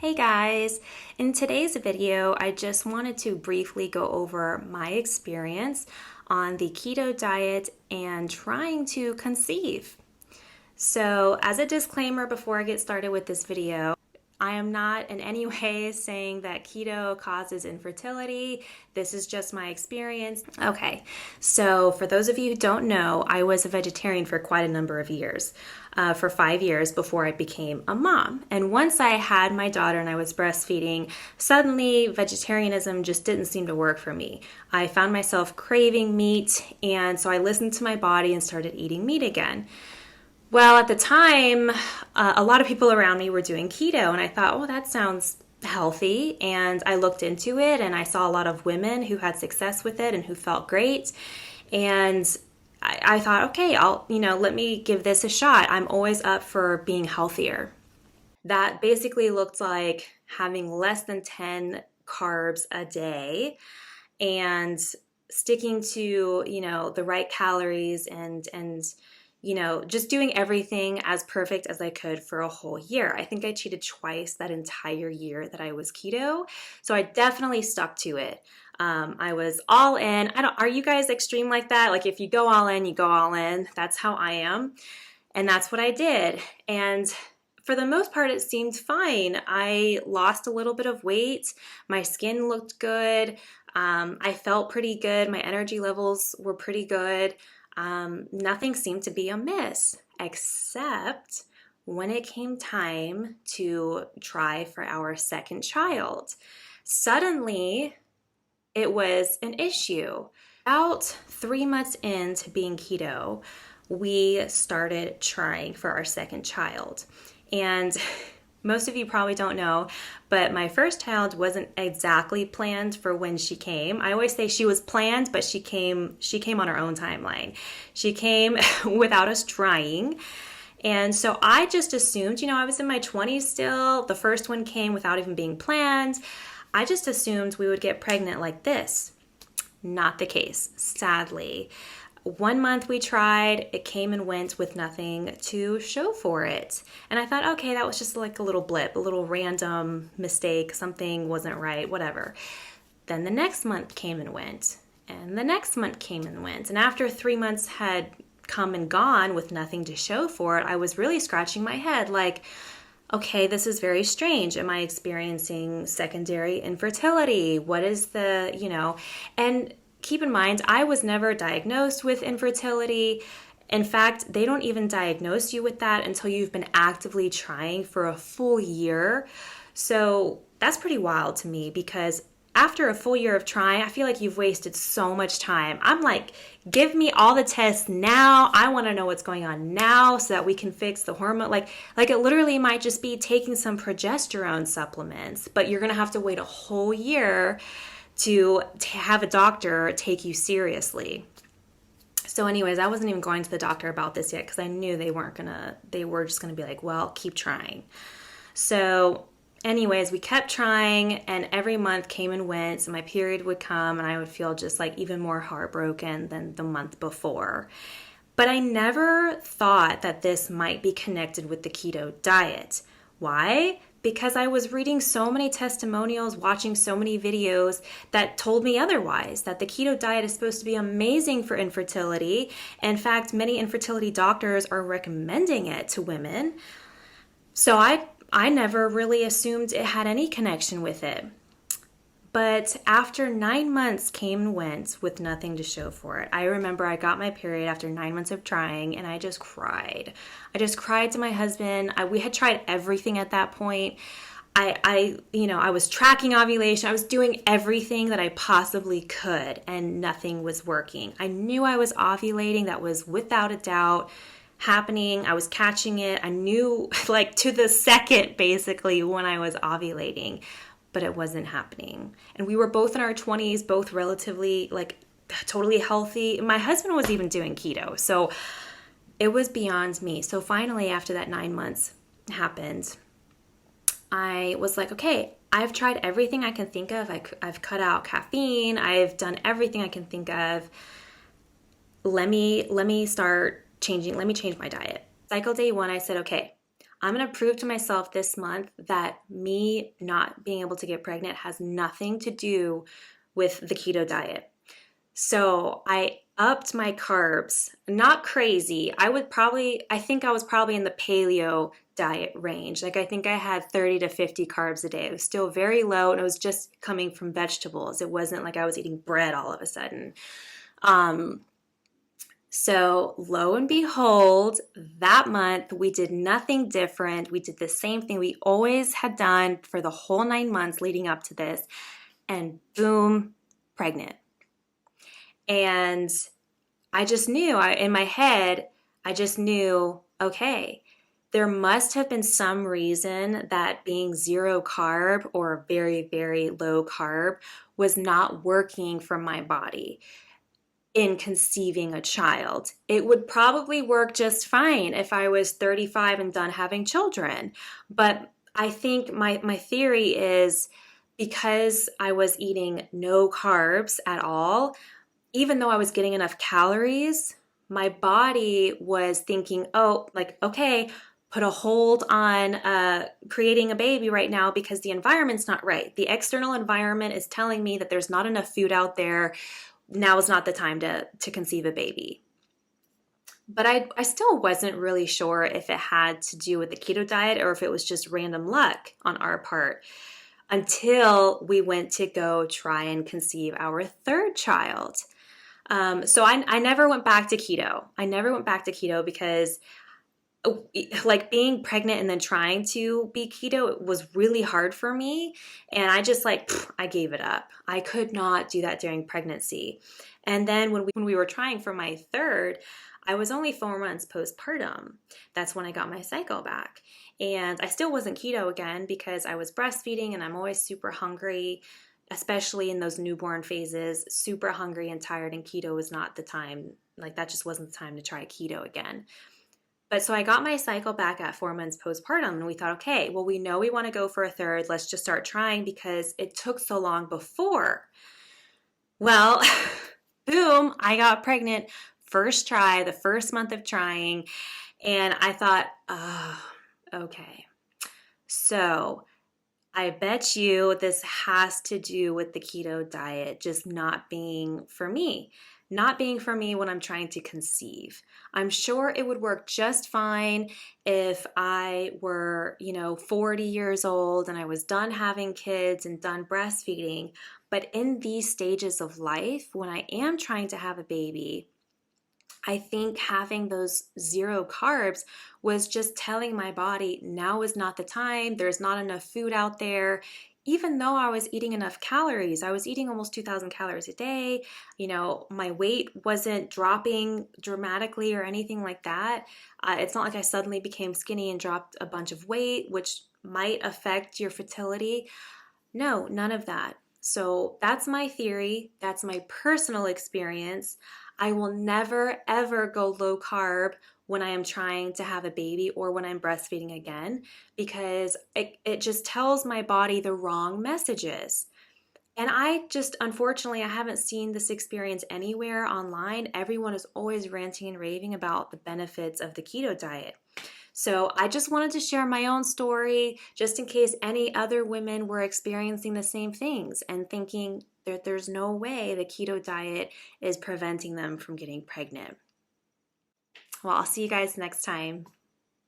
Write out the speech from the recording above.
Hey guys, in today's video, I just wanted to briefly go over my experience on the keto diet and trying to conceive. So, as a disclaimer before I get started with this video, I am not in any way saying that keto causes infertility. This is just my experience. Okay, so for those of you who don't know, I was a vegetarian for quite a number of years, for 5 years before I became a mom. And once I had my daughter and I was breastfeeding, suddenly vegetarianism just didn't seem to work for me. I found myself craving meat, and so I listened to my body and started eating meat again. Well, at the time, a lot of people around me were doing keto, and I thought, oh, that sounds healthy. And I looked into it, and I saw a lot of women who had success with it and who felt great. And I thought, okay, let me give this a shot. I'm always up for being healthier. That basically looked like having less than 10 carbs a day and sticking to, the right calories and just doing everything as perfect as I could for a whole year. I think I cheated twice that entire year that I was keto. So I definitely stuck to it. I was all in. Are you guys extreme like that? Like if you go all in, you go all in. That's how I am. And that's what I did. And for the most part, it seemed fine. I lost a little bit of weight. My skin looked good. I felt pretty good. My energy levels were pretty good. Nothing seemed to be amiss, except when it came time to try for our second child. Suddenly, it was an issue. About 3 months into being keto, we started trying for our second child. And most of you probably don't know, but my first child wasn't exactly planned for when she came. I always say she was planned, but she came on her own timeline. She came without us trying. And so I just assumed, I was in my 20s still. The first one came without even being planned. I just assumed we would get pregnant like this. Not the case, sadly. 1 month we tried, it came and went with nothing to show for it. And I thought, okay, that was just like a little blip, a little random mistake, something wasn't right, whatever. Then the next month came and went, and the next month came and went. And after 3 months had come and gone with nothing to show for it, I was really scratching my head like, okay, this is very strange. Am I experiencing secondary infertility? What is and keep in mind, I was never diagnosed with infertility. In fact, they don't even diagnose you with that until you've been actively trying for a full year. So that's pretty wild to me because after a full year of trying, I feel like you've wasted so much time. I'm like, give me all the tests now. I want to know what's going on now so that we can fix the hormone. Like it literally might just be taking some progesterone supplements, but you're going to have to wait a whole year to have a doctor take you seriously. So anyways, I wasn't even going to the doctor about this yet because I knew they were just gonna be like, well, keep trying. So anyways, we kept trying and every month came and went. So my period would come and I would feel just like even more heartbroken than the month before. But I never thought that this might be connected with the keto diet. Why? Because I was reading so many testimonials, watching so many videos that told me otherwise, that the keto diet is supposed to be amazing for infertility. In fact, many infertility doctors are recommending it to women. So I never really assumed it had any connection with it. But after 9 months came and went with nothing to show for it. I remember I got my period after 9 months of trying and I just cried. I just cried to my husband. We had tried everything at that point. I was tracking ovulation. I was doing everything that I possibly could and nothing was working. I knew I was ovulating. That was without a doubt happening. I was catching it. I knew like to the second basically when I was ovulating. But it wasn't happening. And we were both in our 20s, both relatively like totally healthy. My husband was even doing keto. So it was beyond me. So finally, after that 9 months happened, I was like, okay, I've tried everything I can think of. I've cut out caffeine. I've done everything I can think of. Let me start changing. Let me change my diet. Cycle day 1, I said, okay, I'm going to prove to myself this month that me not being able to get pregnant has nothing to do with the keto diet. So I upped my carbs, not crazy. I think I was probably in the paleo diet range. Like I think I had 30 to 50 carbs a day. It was still very low and it was just coming from vegetables. It wasn't like I was eating bread all of a sudden. So lo and behold, that month we did nothing different. We did the same thing we always had done for the whole 9 months leading up to this, and boom, pregnant. And I just knew, in my head, I just knew, okay, there must have been some reason that being zero carb or very, very low carb was not working for my body in conceiving a child. It would probably work just fine if I was 35 and done having children. But I think my theory is because I was eating no carbs at all, even though I was getting enough calories, my body was thinking, oh, like, okay, put a hold on creating a baby right now because the environment's not right. The external environment is telling me that there's not enough food out there. Now is not the time to conceive a baby. But I still wasn't really sure if it had to do with the keto diet or if it was just random luck on our part until we went to go try and conceive our third child. So I never went back to keto. I never went back to keto because like being pregnant and then trying to be keto was really hard for me. And I just I gave it up. I could not do that during pregnancy. And then when we were trying for my third, I was only 4 months postpartum. That's when I got my cycle back. And I still wasn't keto again because I was breastfeeding and I'm always super hungry, especially in those newborn phases, super hungry and tired, and keto was not the time. Like that just wasn't the time to try keto again. But so I got my cycle back at 4 months postpartum and we thought, okay, well, we know we want to go for a third. Let's just start trying because it took so long before. Well, boom, I got pregnant first try, the first month of trying. And I thought, oh, okay. So I bet you this has to do with the keto diet just not being for me. Not being for me when I'm trying to conceive. I'm sure it would work just fine if I were, 40 years old and I was done having kids and done breastfeeding. But in these stages of life, when I am trying to have a baby, I think having those zero carbs was just telling my body now is not the time. There's not enough food out there. Even though I was eating enough calories, I was eating almost 2,000 calories a day. My weight wasn't dropping dramatically or anything like that. It's not like I suddenly became skinny and dropped a bunch of weight, which might affect your fertility. No, none of that. So that's my theory. That's my personal experience. I will never, ever go low carb when I am trying to have a baby or when I'm breastfeeding again, because it just tells my body the wrong messages. And unfortunately, I haven't seen this experience anywhere online. Everyone is always ranting and raving about the benefits of the keto diet. So I just wanted to share my own story just in case any other women were experiencing the same things and thinking that there's no way the keto diet is preventing them from getting pregnant. Well, I'll see you guys next time.